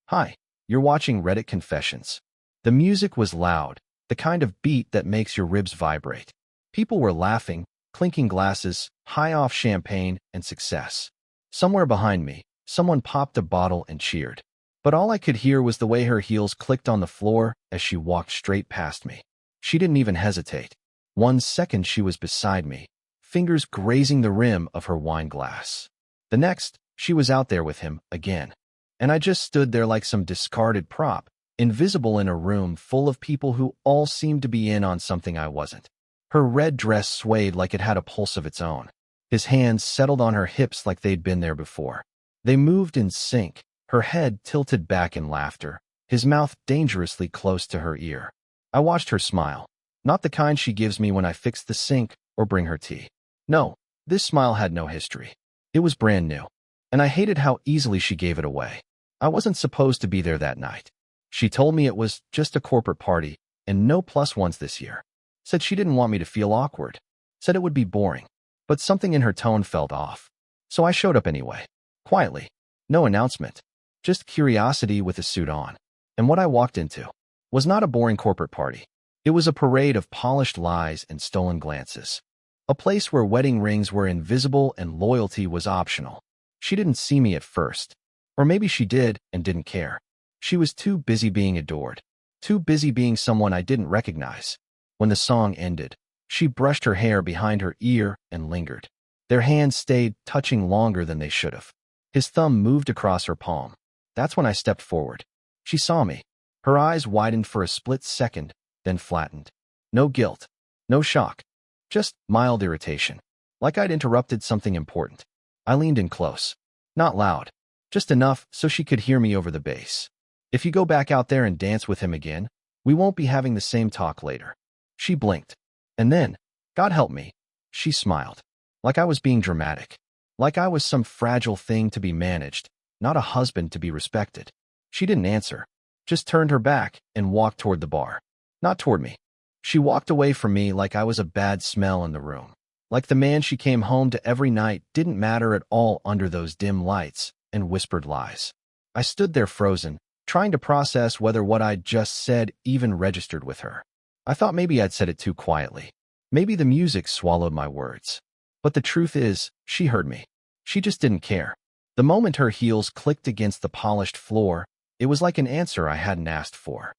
Hi, you're watching Reddit Confessions. The music was loud, the kind of beat that makes your ribs vibrate. People were laughing, clinking glasses, high off champagne and success. Somewhere behind me, someone popped a bottle and cheered. But all I could hear was the way her heels clicked on the floor as she walked straight past me. She didn't even hesitate. 1 second she was beside me, fingers grazing the rim of her wine glass. The next, she was out there with him again. And I just stood there like some discarded prop, invisible in a room full of people who all seemed to be in on something I wasn't. Her red dress swayed like it had a pulse of its own. His hands settled on her hips like they'd been there before. They moved in sync, her head tilted back in laughter, his mouth dangerously close to her ear. I watched her smile, not the kind she gives me when I fix the sink or bring her tea. No, this smile had no history. It was brand new. And I hated how easily she gave it away. I wasn't supposed to be there that night. She told me it was just a corporate party and no plus ones this year. Said she didn't want me to feel awkward. Said it would be boring. But something in her tone felt off. So I showed up anyway. Quietly. No announcement. Just curiosity with a suit on. And what I walked into was not a boring corporate party. It was a parade of polished lies and stolen glances. A place where wedding rings were invisible and loyalty was optional. She didn't see me at first. Or maybe she did and didn't care. She was too busy being adored. Too busy being someone I didn't recognize. When the song ended, she brushed her hair behind her ear and lingered. Their hands stayed touching longer than they should have. His thumb moved across her palm. That's when I stepped forward. She saw me. Her eyes widened for a split second, then flattened. No guilt. No shock. Just mild irritation. Like I'd interrupted something important. I leaned in close. Not loud. Just enough so she could hear me over the bass. If you go back out there and dance with him again, we won't be having the same talk later. She blinked. And then, God help me, she smiled. Like I was being dramatic. Like I was some fragile thing to be managed, not a husband to be respected. She didn't answer. Just turned her back and walked toward the bar. Not toward me. She walked away from me like I was a bad smell in the room. Like the man she came home to every night didn't matter at all under those dim lights and whispered lies. I stood there frozen, trying to process whether what I'd just said even registered with her. I thought maybe I'd said it too quietly. Maybe the music swallowed my words. But the truth is, she heard me. She just didn't care. The moment her heels clicked against the polished floor, it was like an answer I hadn't asked for.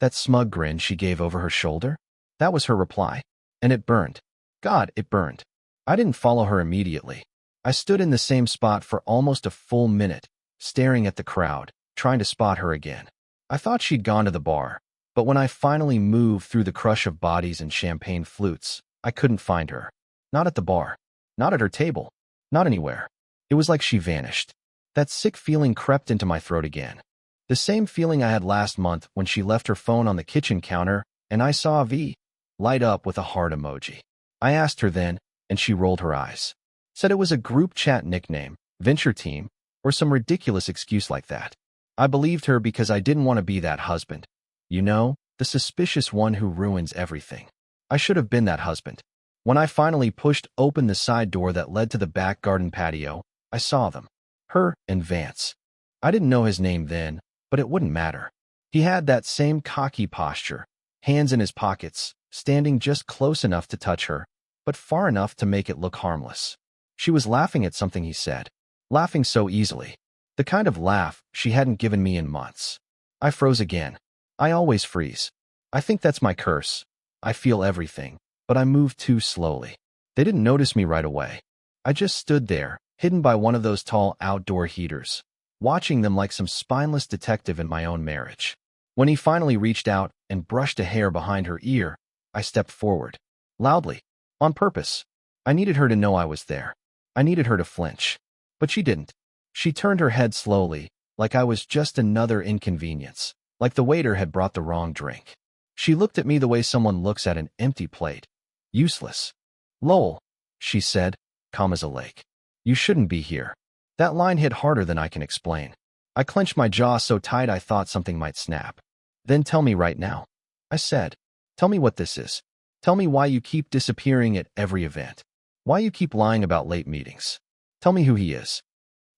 That smug grin she gave over her shoulder? That was her reply. And it burned. God, it burned. I didn't follow her immediately. I stood in the same spot for almost a full minute, staring at the crowd, trying to spot her again. I thought she'd gone to the bar, but when I finally moved through the crush of bodies and champagne flutes, I couldn't find her. Not at the bar. Not at her table. Not anywhere. It was like she vanished. That sick feeling crept into my throat again. The same feeling I had last month when she left her phone on the kitchen counter and I saw a V light up with a heart emoji. I asked her then, and she rolled her eyes. Said it was a group chat nickname, venture team, or some ridiculous excuse like that. I believed her because I didn't want to be that husband. You know, the suspicious one who ruins everything. I should have been that husband. When I finally pushed open the side door that led to the back garden patio, I saw them. Her and Vance. I didn't know his name then, but it wouldn't matter. He had that same cocky posture, hands in his pockets, standing just close enough to touch her, but far enough to make it look harmless. She was laughing at something he said. Laughing so easily. The kind of laugh she hadn't given me in months. I froze again. I always freeze. I think that's my curse. I feel everything, but I move too slowly. They didn't notice me right away. I just stood there, hidden by one of those tall outdoor heaters, watching them like some spineless detective in my own marriage. When he finally reached out and brushed a hair behind her ear, I stepped forward. Loudly. On purpose. I needed her to know I was there. I needed her to flinch. But she didn't. She turned her head slowly, like I was just another inconvenience, like the waiter had brought the wrong drink. She looked at me the way someone looks at an empty plate. Useless. Lowell, she said, calm as a lake. You shouldn't be here. That line hit harder than I can explain. I clenched my jaw so tight I thought something might snap. Then tell me right now. I said. Tell me what this is. Tell me why you keep disappearing at every event. Why you keep lying about late meetings. Tell me who he is.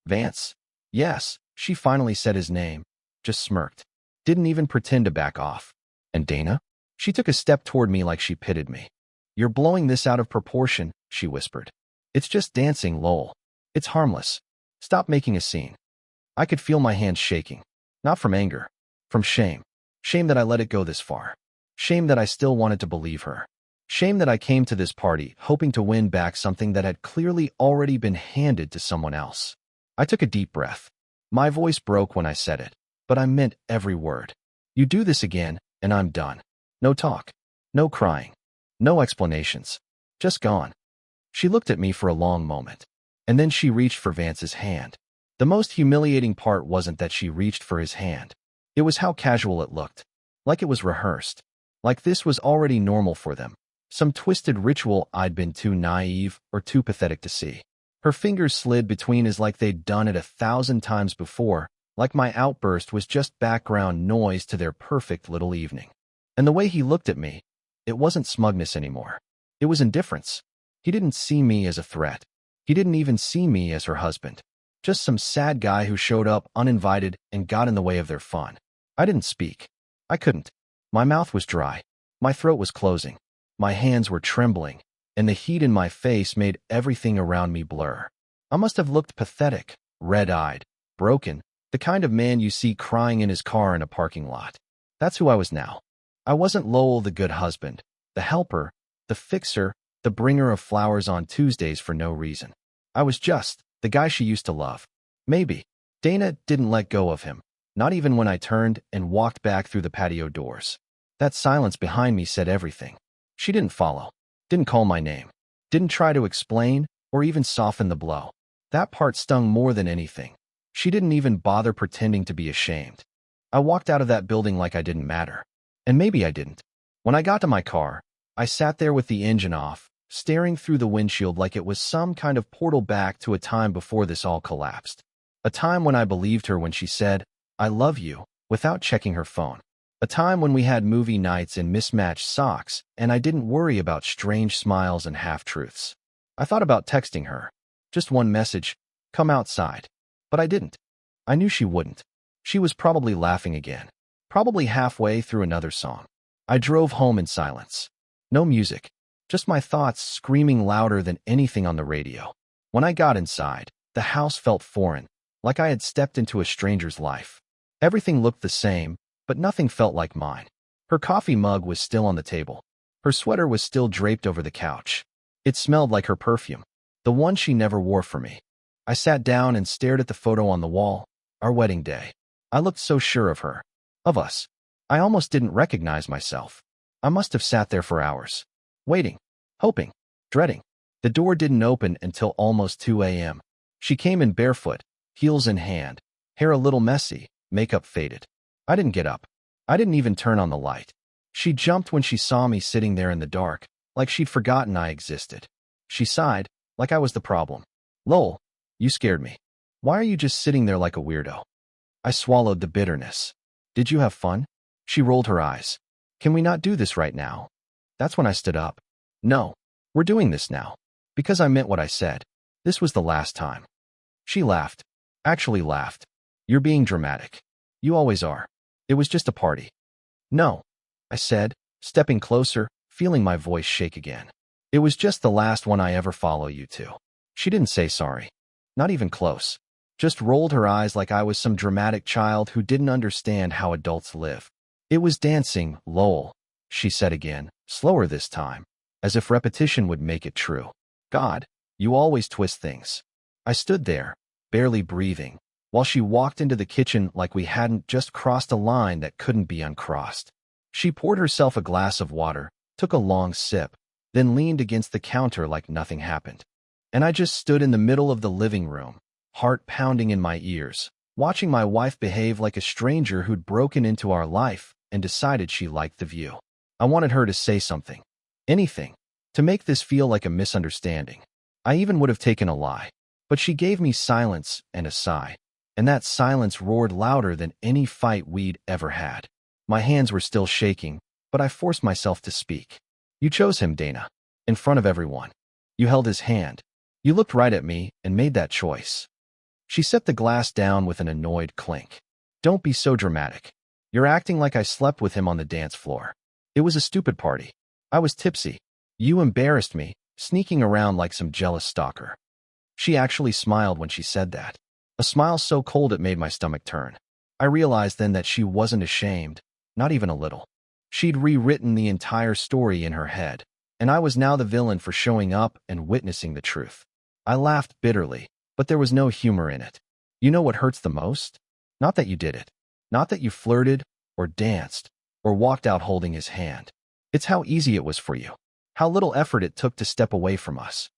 Vance. Yes, she finally said his name. just smirked. Didn't even pretend to back off. And Dana? She took a step toward me like she pitied me. You're blowing this out of proportion, she whispered. It's just dancing, lol. It's harmless. Stop making a scene. I could feel my hands shaking. Not from anger. From shame. Shame that I let it go this far. Shame that I still wanted to believe her. Shame that I came to this party hoping to win back something that had clearly already been handed to someone else. I took a deep breath. My voice broke when I said it, but I meant every word. You do this again, and I'm done. No talk. No crying. No explanations. Just gone. She looked at me for a long moment, and then she reached for Vance's hand. The most humiliating part wasn't that she reached for his hand. It was how casual it looked. Like it was rehearsed. Like this was already normal for them. Some twisted ritual I'd been too naive or too pathetic to see. Her fingers slid between his like they'd done it 1,000 times before, like my outburst was just background noise to their perfect little evening. And the way he looked at me, it wasn't smugness anymore. It was indifference. He didn't see me as a threat. He didn't even see me as her husband. Just some sad guy who showed up uninvited and got in the way of their fun. I didn't speak. I couldn't. My mouth was dry. My throat was closing. My hands were trembling, and the heat in my face made everything around me blur. I must have looked pathetic, red-eyed, broken, the kind of man you see crying in his car in a parking lot. That's who I was now. I wasn't Lowell the good husband, the helper, the fixer, the bringer of flowers on Tuesdays for no reason. I was just the guy she used to love. Maybe. Dana didn't let go of him, not even when I turned and walked back through the patio doors. That silence behind me said everything. She didn't follow, didn't call my name, didn't try to explain or even soften the blow. That part stung more than anything. She didn't even bother pretending to be ashamed. I walked out of that building like I didn't matter. And maybe I didn't. When I got to my car, I sat there with the engine off, staring through the windshield like it was some kind of portal back to a time before this all collapsed. A time when I believed her when she said, "I love you," without checking her phone. A time when we had movie nights in mismatched socks, and I didn't worry about strange smiles and half-truths. I thought about texting her. Just one message, "Come outside." But I didn't. I knew she wouldn't. She was probably laughing again. Probably halfway through another song. I drove home in silence. No music. Just my thoughts screaming louder than anything on the radio. When I got inside, the house felt foreign, like I had stepped into a stranger's life. Everything looked the same, but nothing felt like mine. Her coffee mug was still on the table. Her sweater was still draped over the couch. It smelled like her perfume, the one she never wore for me. I sat down and stared at the photo on the wall, our wedding day. I looked so sure of her, of us. I almost didn't recognize myself. I must have sat there for hours, waiting, hoping, dreading. The door didn't open until almost 2 a.m. She came in barefoot, heels in hand, hair a little messy, makeup faded. I didn't get up. I didn't even turn on the light. She jumped when she saw me sitting there in the dark, like she'd forgotten I existed. She sighed, like I was the problem. "Lowell, you scared me. Why are you just sitting there like a weirdo?" I swallowed the bitterness. "Did you have fun?" She rolled her eyes. "Can we not do this right now?" That's when I stood up. "No, we're doing this now." Because I meant what I said. This was the last time. She laughed. Actually laughed. "You're being dramatic. You always are. It was just a party." "No," I said, stepping closer, feeling my voice shake again. "It was just the last one I ever follow you to." She didn't say sorry. Not even close. Just rolled her eyes like I was some dramatic child who didn't understand how adults live. "It was dancing, Lowell," she said again, slower this time, as if repetition would make it true. "God, you always twist things." I stood there, barely breathing, while she walked into the kitchen like we hadn't just crossed a line that couldn't be uncrossed. She poured herself a glass of water, took a long sip, then leaned against the counter like nothing happened. And I just stood in the middle of the living room, heart pounding in my ears, watching my wife behave like a stranger who'd broken into our life and decided she liked the view. I wanted her to say something. Anything. To make this feel like a misunderstanding. I even would have taken a lie. But she gave me silence and a sigh. And that silence roared louder than any fight we'd ever had. My hands were still shaking, but I forced myself to speak. "You chose him, Dana. In front of everyone. You held his hand. You looked right at me and made that choice." She set the glass down with an annoyed clink. Don't be so dramatic. You're acting like I slept with him on the dance floor. It was a stupid party. I was tipsy. You embarrassed me, sneaking around like some jealous stalker. She actually smiled when she said that. A smile so cold it made my stomach turn. I realized then that she wasn't ashamed, not even a little. She'd rewritten the entire story in her head, and I was now the villain for showing up and witnessing the truth. I laughed bitterly, but there was no humor in it. You know what hurts the most? Not that you did it. Not that you flirted, or danced, or walked out holding his hand. It's how easy it was for you. How little effort it took to step away from us.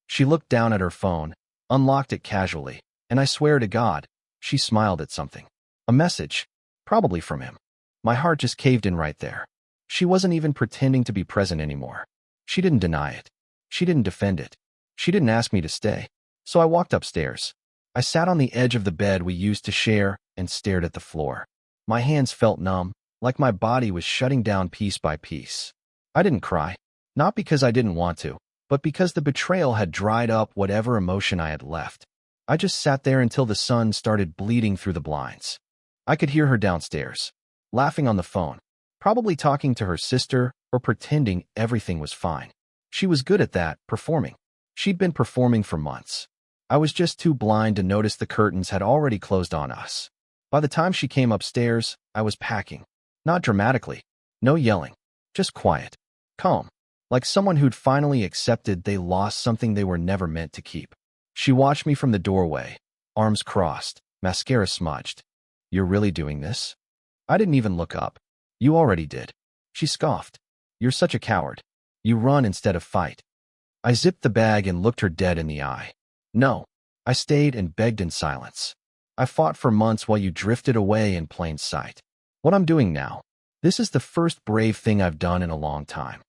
She looked down at her phone, unlocked it casually, and I swear to God, she smiled at something. A message, probably from him. My heart just caved in right there. She wasn't even pretending to be present anymore. She didn't deny it. She didn't defend it. She didn't ask me to stay. So I walked upstairs. I sat on the edge of the bed we used to share and stared at the floor. My hands felt numb, like my body was shutting down piece by piece. I didn't cry. Not because I didn't want to, but because the betrayal had dried up whatever emotion I had left. I just sat there until the sun started bleeding through the blinds. I could hear her downstairs, laughing on the phone, probably talking to her sister or pretending everything was fine. She was good at that, performing. She'd been performing for months. I was just too blind to notice the curtains had already closed on us. By the time she came upstairs, I was packing. Not dramatically. No yelling. Just quiet. Calm. Like someone who'd finally accepted they lost something they were never meant to keep. She watched me from the doorway, arms crossed, mascara smudged. You're really doing this? I didn't even look up. You already did. She scoffed. You're such a coward. You run instead of fight. I zipped the bag and looked her dead in the eye. No. I stayed and begged in silence. I fought for months while you drifted away in plain sight. What I'm doing now, this is the first brave thing I've done in a long time.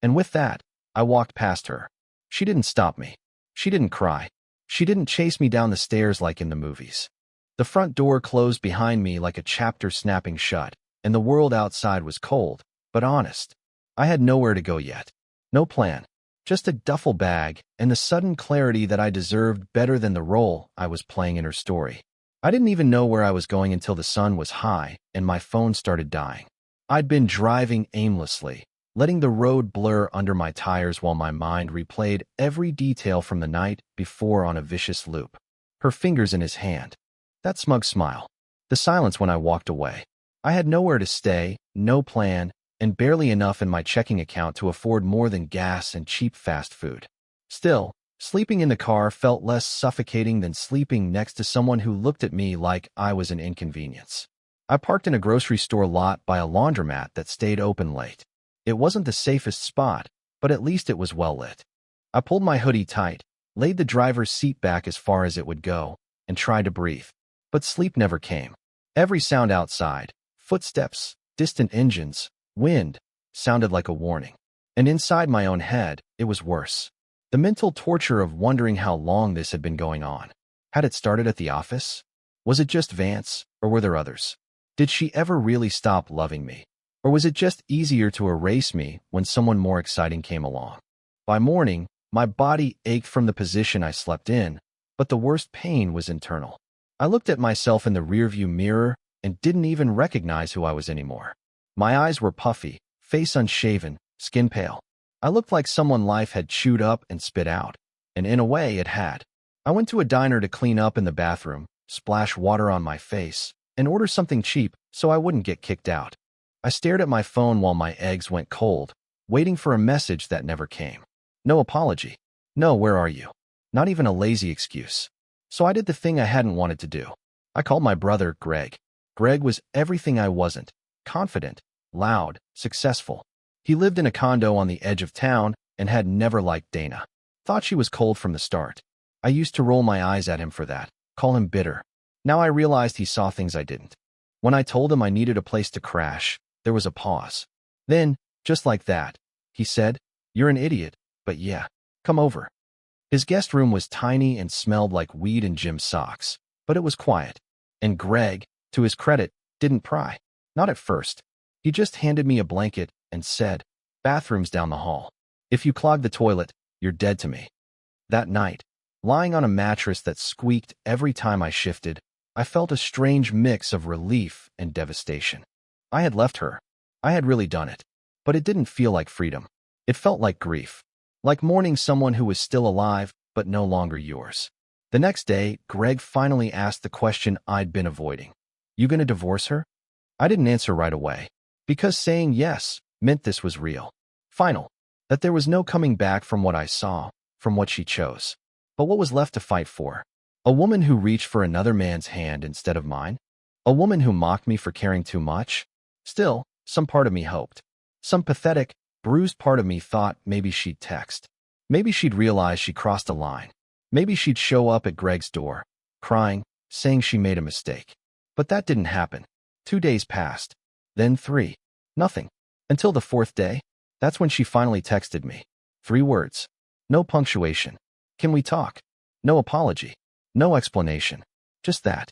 And with that, I walked past her. She didn't stop me. She didn't cry. She didn't chase me down the stairs like in the movies. The front door closed behind me like a chapter snapping shut, and the world outside was cold, but honest. I had nowhere to go yet. No plan. Just a duffel bag and the sudden clarity that I deserved better than the role I was playing in her story. I didn't even know where I was going until the sun was high and my phone started dying. I'd been driving aimlessly, letting the road blur under my tires while my mind replayed every detail from the night before on a vicious loop. Her fingers in his hand. That smug smile. The silence when I walked away. I had nowhere to stay, no plan, and barely enough in my checking account to afford more than gas and cheap fast food. Still, sleeping in the car felt less suffocating than sleeping next to someone who looked at me like I was an inconvenience. I parked in a grocery store lot by a laundromat that stayed open late. It wasn't the safest spot, but at least it was well lit. I pulled my hoodie tight, laid the driver's seat back as far as it would go, and tried to breathe. But sleep never came. Every sound outside, footsteps, distant engines, wind, sounded like a warning. And inside my own head, it was worse. The mental torture of wondering how long this had been going on. Had it started at the office? Was it just Vance, or were there others? Did she ever really stop loving me? Or was it just easier to erase me when someone more exciting came along? By morning, my body ached from the position I slept in, but the worst pain was internal. I looked at myself in the rearview mirror and didn't even recognize who I was anymore. My eyes were puffy, face unshaven, skin pale. I looked like someone life had chewed up and spit out, and in a way it had. I went to a diner to clean up in the bathroom, splash water on my face, and order something cheap so I wouldn't get kicked out. I stared at my phone while my eggs went cold, waiting for a message that never came. No apology. No, where are you? Not even a lazy excuse. So I did the thing I hadn't wanted to do. I called my brother, Greg. Greg was everything I wasn't. Confident, loud, successful. He lived in a condo on the edge of town and had never liked Dana. Thought she was cold from the start. I used to roll my eyes at him for that, call him bitter. Now I realized he saw things I didn't. When I told him I needed a place to crash, there was a pause. Then, just like that, he said, "You're an idiot, but yeah, come over." His guest room was tiny and smelled like weed and gym socks, but it was quiet. And Greg, to his credit, didn't pry. Not at first. He just handed me a blanket and said, "Bathroom's down the hall. If you clog the toilet, you're dead to me." That night, lying on a mattress that squeaked every time I shifted, I felt a strange mix of relief and devastation. I had left her. I had really done it. But it didn't feel like freedom. It felt like grief. Like mourning someone who was still alive, but no longer yours. The next day, Greg finally asked the question I'd been avoiding. You gonna divorce her? I didn't answer right away. Because saying yes meant this was real. Final. That there was no coming back from what I saw, from what she chose. But what was left to fight for? A woman who reached for another man's hand instead of mine? A woman who mocked me for caring too much? Still, some part of me hoped. Some pathetic, bruised part of me thought maybe she'd text. Maybe she'd realize she crossed a line. Maybe she'd show up at Greg's door, crying, saying she made a mistake. But that didn't happen. 2 days passed. Then 3. Nothing. Until the 4th day. That's when she finally texted me. 3 words. No punctuation. Can we talk? No apology. No explanation. Just that.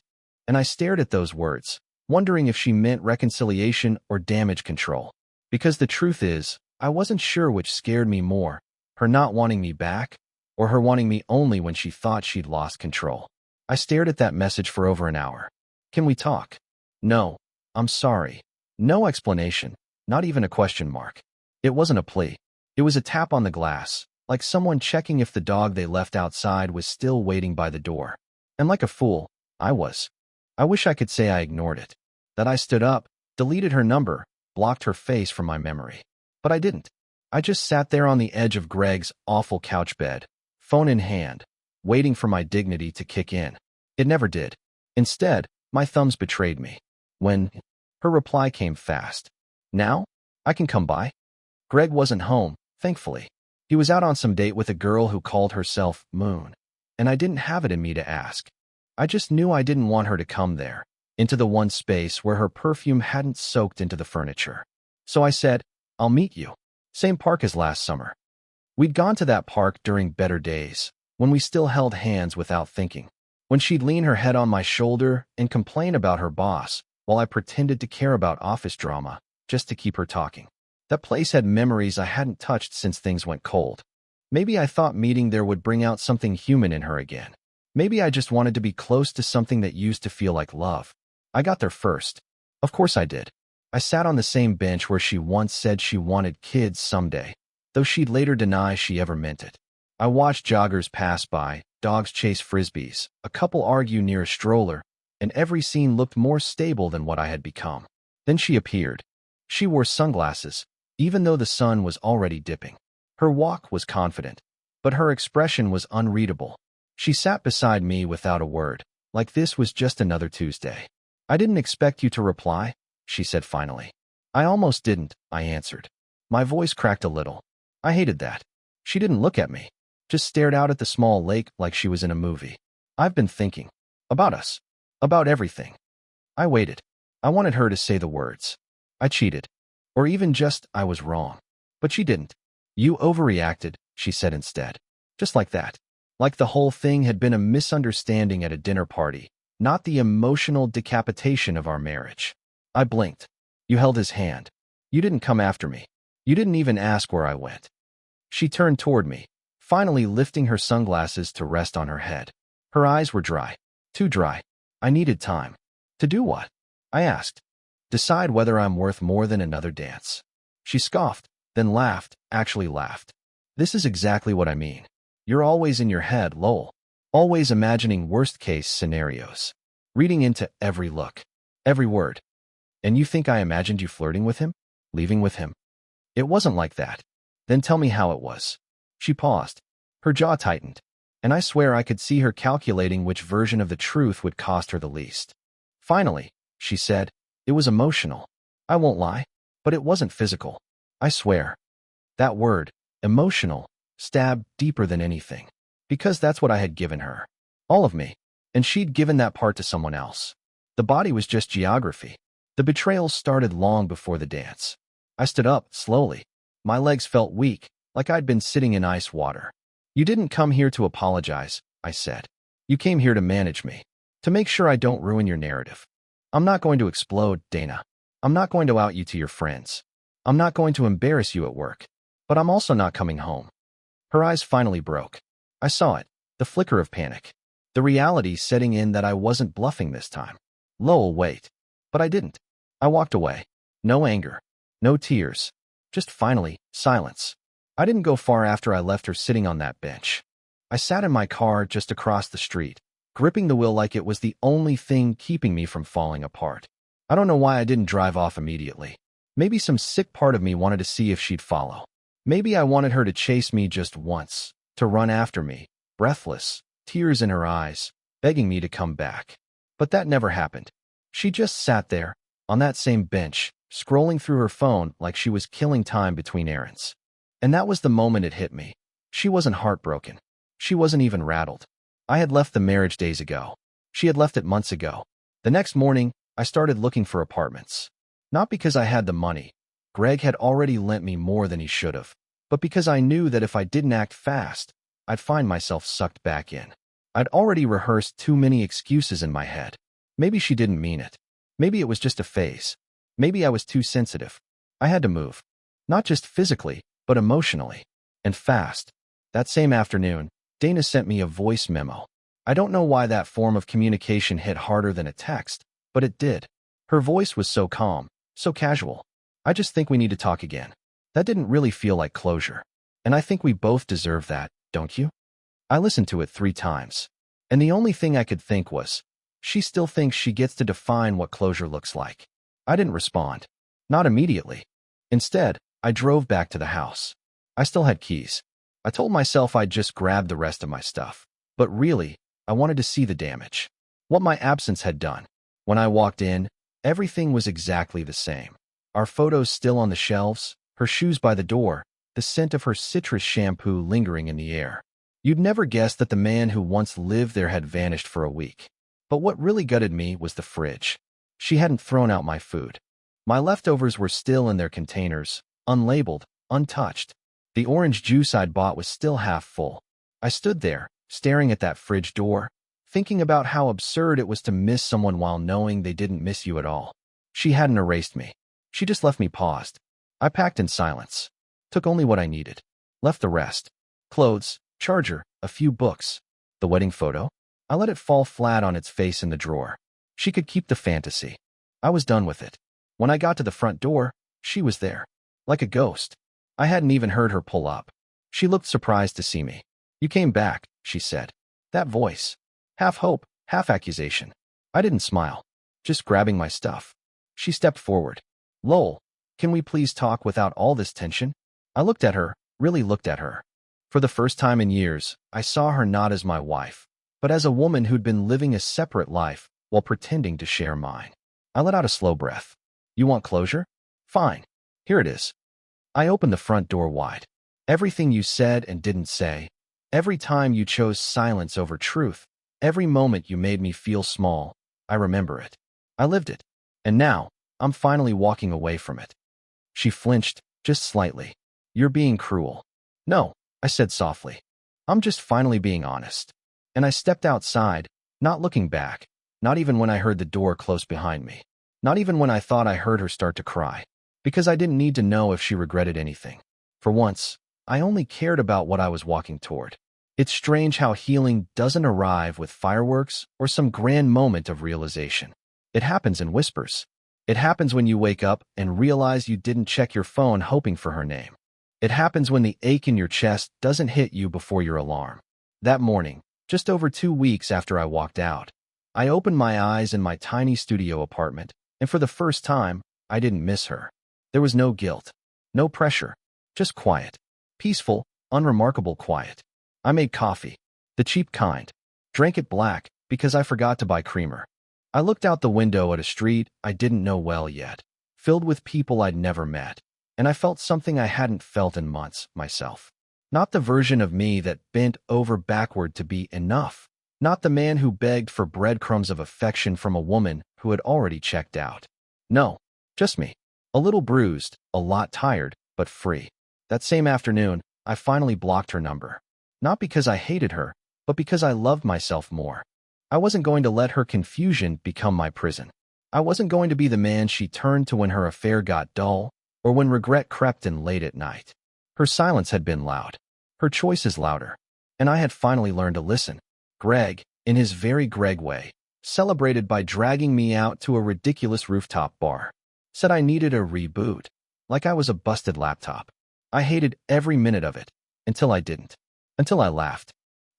And I stared at those words, wondering if she meant reconciliation or damage control. Because the truth is, I wasn't sure which scared me more, her not wanting me back, or her wanting me only when she thought she'd lost control. I stared at that message for over an hour. Can we talk? No. I'm sorry. No explanation, not even a question mark. It wasn't a plea. It was a tap on the glass, like someone checking if the dog they left outside was still waiting by the door. And like a fool, I was. I wish I could say I ignored it. That I stood up, deleted her number, blocked her face from my memory. But I didn't. I just sat there on the edge of Greg's awful couch bed, phone in hand, waiting for my dignity to kick in. It never did. Instead, my thumbs betrayed me. When her reply came fast. Now? I can come by? Greg wasn't home, thankfully. He was out on some date with a girl who called herself Moon. And I didn't have it in me to ask. I just knew I didn't want her to come there, into the one space where her perfume hadn't soaked into the furniture. So I said, I'll meet you. Same park as last summer. We'd gone to that park during better days, when we still held hands without thinking. When she'd lean her head on my shoulder and complain about her boss, while I pretended to care about office drama, just to keep her talking. That place had memories I hadn't touched since things went cold. Maybe I thought meeting there would bring out something human in her again. Maybe I just wanted to be close to something that used to feel like love. I got there first. Of course I did. I sat on the same bench where she once said she wanted kids someday, though she'd later deny she ever meant it. I watched joggers pass by, dogs chase frisbees, a couple argue near a stroller, and every scene looked more stable than what I had become. Then she appeared. She wore sunglasses, even though the sun was already dipping. Her walk was confident, but her expression was unreadable. She sat beside me without a word, like this was just another Tuesday. I didn't expect you to reply, she said finally. I almost didn't, I answered. My voice cracked a little. I hated that. She didn't look at me, just stared out at the small lake like she was in a movie. I've been thinking. About us. About everything. I waited. I wanted her to say the words. I cheated. Or even just, I was wrong. But she didn't. You overreacted, she said instead. Just like that. Like the whole thing had been a misunderstanding at a dinner party, not the emotional decapitation of our marriage. I blinked. You held his hand. You didn't come after me. You didn't even ask where I went. She turned toward me, finally lifting her sunglasses to rest on her head. Her eyes were dry. Too dry. I needed time. To do what? I asked. Decide whether I'm worth more than another dance. She scoffed, then laughed, actually laughed. This is exactly what I mean. You're always in your head, lol. Always imagining worst-case scenarios. Reading into every look. Every word. And you think I imagined you flirting with him? Leaving with him? It wasn't like that. Then tell me how it was. She paused. Her jaw tightened. And I swear I could see her calculating which version of the truth would cost her the least. Finally, she said, it was emotional. I won't lie, but it wasn't physical. I swear. That word, emotional, stabbed deeper than anything. Because that's what I had given her. All of me. And she'd given that part to someone else. The body was just geography. The betrayal started long before the dance. I stood up, slowly. My legs felt weak, like I'd been sitting in ice water. You didn't come here to apologize, I said. You came here to manage me. To make sure I don't ruin your narrative. I'm not going to explode, Dana. I'm not going to out you to your friends. I'm not going to embarrass you at work. But I'm also not coming home. Her eyes finally broke. I saw it, the flicker of panic. The reality setting in that I wasn't bluffing this time. Lowell, wait. But I didn't. I walked away. No anger. No tears. Just finally, silence. I didn't go far after I left her sitting on that bench. I sat in my car just across the street, gripping the wheel like it was the only thing keeping me from falling apart. I don't know why I didn't drive off immediately. Maybe some sick part of me wanted to see if she'd follow. Maybe I wanted her to chase me just once, to run after me, breathless, tears in her eyes, begging me to come back. But that never happened. She just sat there, on that same bench, scrolling through her phone like she was killing time between errands. And that was the moment it hit me. She wasn't heartbroken. She wasn't even rattled. I had left the marriage days ago. She had left it months ago. The next morning, I started looking for apartments. Not because I had the money. Greg had already lent me more than he should have. But because I knew that if I didn't act fast, I'd find myself sucked back in. I'd already rehearsed too many excuses in my head. Maybe she didn't mean it. Maybe it was just a phase. Maybe I was too sensitive. I had to move. Not just physically, but emotionally. And fast. That same afternoon, Dana sent me a voice memo. I don't know why that form of communication hit harder than a text, but it did. Her voice was so calm, so casual. I just think we need to talk again. That didn't really feel like closure. And I think we both deserve that, don't you? I listened to it 3 times. And the only thing I could think was, she still thinks she gets to define what closure looks like. I didn't respond. Not immediately. Instead, I drove back to the house. I still had keys. I told myself I'd just grab the rest of my stuff. But really, I wanted to see the damage. What my absence had done. When I walked in, everything was exactly the same. Our photos still on the shelves, her shoes by the door, the scent of her citrus shampoo lingering in the air. You'd never guess that the man who once lived there had vanished for a week. But what really gutted me was the fridge. She hadn't thrown out my food. My leftovers were still in their containers, unlabeled, untouched. The orange juice I'd bought was still half full. I stood there, staring at that fridge door, thinking about how absurd it was to miss someone while knowing they didn't miss you at all. She hadn't erased me. She just left me paused. I packed in silence. Took only what I needed. Left the rest. Clothes, charger, a few books. The wedding photo? I let it fall flat on its face in the drawer. She could keep the fantasy. I was done with it. When I got to the front door, she was there. Like a ghost. I hadn't even heard her pull up. She looked surprised to see me. "You came back," she said. That voice. Half hope, half accusation. I didn't smile. Just grabbing my stuff. She stepped forward. "Lowell, can we please talk without all this tension?" I looked at her, really looked at her. For the first time in years, I saw her not as my wife, but as a woman who'd been living a separate life while pretending to share mine. I let out a slow breath. "You want closure? Fine. Here it is." I opened the front door wide. Everything you said and didn't say, every time you chose silence over truth, every moment you made me feel small, I remember it. I lived it. And now, I'm finally walking away from it. She flinched, just slightly. "You're being cruel." "No," I said softly. "I'm just finally being honest." And I stepped outside, not looking back, not even when I heard the door close behind me. Not even when I thought I heard her start to cry. Because I didn't need to know if she regretted anything. For once, I only cared about what I was walking toward. It's strange how healing doesn't arrive with fireworks or some grand moment of realization. It happens in whispers. It happens when you wake up and realize you didn't check your phone hoping for her name. It happens when the ache in your chest doesn't hit you before your alarm. That morning, just over 2 weeks after I walked out, I opened my eyes in my tiny studio apartment, and for the first time, I didn't miss her. There was no guilt, no pressure, just quiet. Peaceful, unremarkable quiet. I made coffee, the cheap kind. Drank it black because I forgot to buy creamer. I looked out the window at a street I didn't know well yet, filled with people I'd never met, and I felt something I hadn't felt in months myself. Not the version of me that bent over backward to be enough. Not the man who begged for breadcrumbs of affection from a woman who had already checked out. No, just me. A little bruised, a lot tired, but free. That same afternoon, I finally blocked her number. Not because I hated her, but because I loved myself more. I wasn't going to let her confusion become my prison. I wasn't going to be the man she turned to when her affair got dull, or when regret crept in late at night. Her silence had been loud. Her choices louder. And I had finally learned to listen. Greg, in his very Greg way, celebrated by dragging me out to a ridiculous rooftop bar. Said I needed a reboot, like I was a busted laptop. I hated every minute of it, until I didn't. Until I laughed.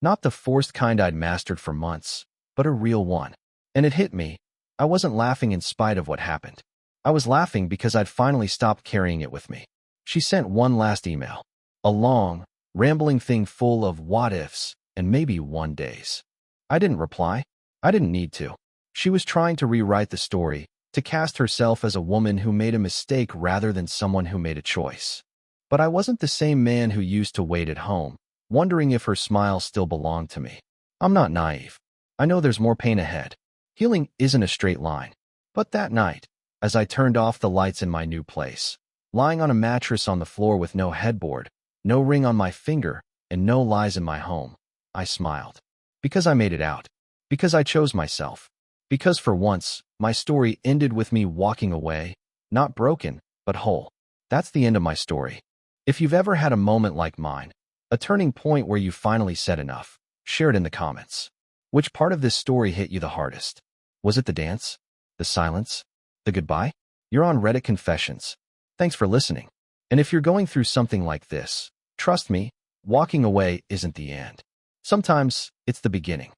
Not the forced kind I'd mastered for months, but a real one. And it hit me. I wasn't laughing in spite of what happened. I was laughing because I'd finally stopped carrying it with me. She sent one last email. A long, rambling thing full of what-ifs and maybe one days. I didn't reply. I didn't need to. She was trying to rewrite the story, to cast herself as a woman who made a mistake rather than someone who made a choice. But I wasn't the same man who used to wait at home, wondering if her smile still belonged to me. I'm not naive. I know there's more pain ahead. Healing isn't a straight line. But that night, as I turned off the lights in my new place, lying on a mattress on the floor with no headboard, no ring on my finger, and no lies in my home, I smiled. Because I made it out. Because I chose myself. Because for once, my story ended with me walking away, not broken, but whole. That's the end of my story. If you've ever had a moment like mine, a turning point where you finally said enough, share it in the comments. Which part of this story hit you the hardest? Was it the dance? The silence? The goodbye? You're on Reddit Confessions. Thanks for listening. And if you're going through something like this, trust me, walking away isn't the end. Sometimes it's the beginning.